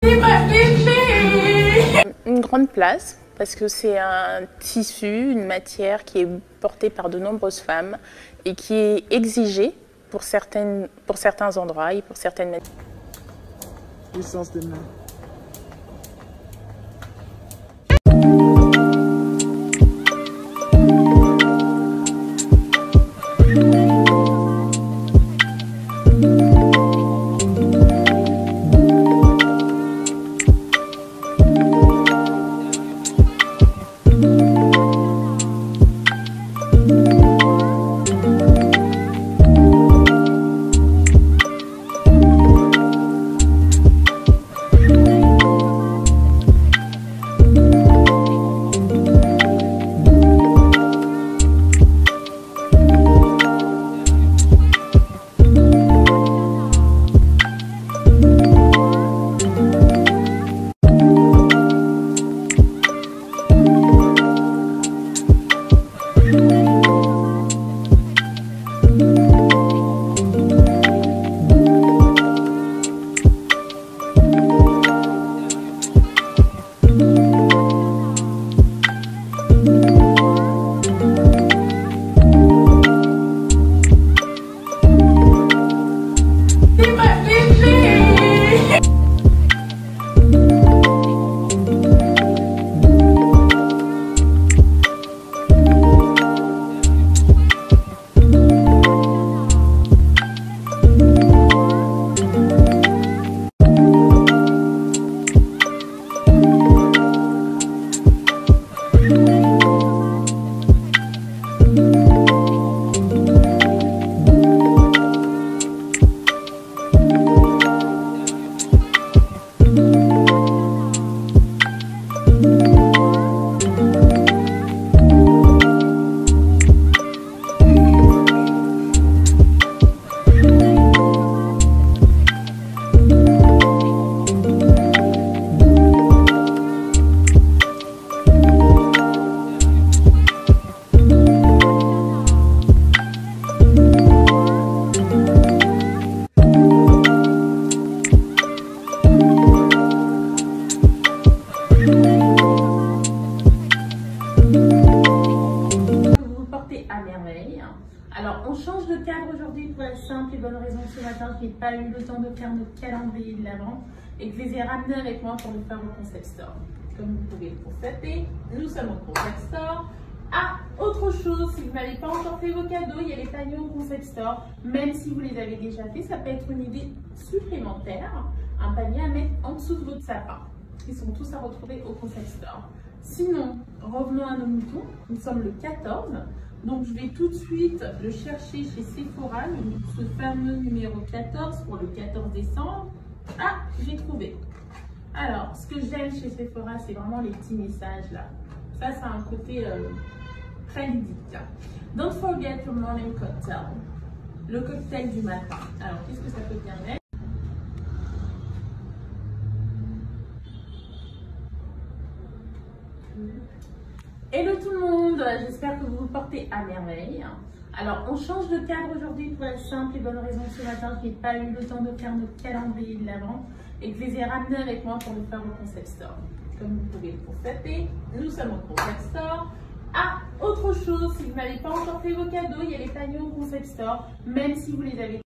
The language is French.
Une grande place parce que c'est un tissu, une matière qui est portée par de nombreuses femmes et qui est exigée pour certains endroits et pour certaines matières. Puissance des mains. À merveille. Alors on change de cadre aujourd'hui pour la simple et bonne raison que ce matin je n'ai pas eu le temps de faire notre calendrier de l'avant et que je les ai ramenés avec moi pour le faire au concept store. Comme vous pouvez le constater, nous sommes au concept store. Ah, autre chose, si vous n'avez pas encore fait vos cadeaux, il y a les paniers au concept store. Même si vous les avez déjà fait, ça peut être une idée supplémentaire, un panier à mettre en dessous de votre sapin. Ils sont tous à retrouver au concept store. Sinon, revenons à nos moutons. Nous sommes le 14. Donc, je vais tout de suite le chercher chez Sephora, ce fameux numéro 14 pour le 14 décembre. Ah, j'ai trouvé. Alors, ce que j'aime chez Sephora, c'est vraiment les petits messages là. Ça a un côté très ludique. Don't forget your morning cocktail. Le cocktail du matin. Alors, qu'est-ce que ça peut permettre? Hello tout le monde, j'espère que vous vous portez à merveille. Alors on change de cadre aujourd'hui pour la simple et bonne raison que ce matin je n'ai pas eu le temps de faire notre calendrier de l'avant et que je les ai ramenés avec moi pour le faire au concept store. Comme vous pouvez le constater, nous sommes au concept store. Ah, autre chose, si vous n'avez pas encore fait vos cadeaux, il y a les paniers au concept store, même si vous les avez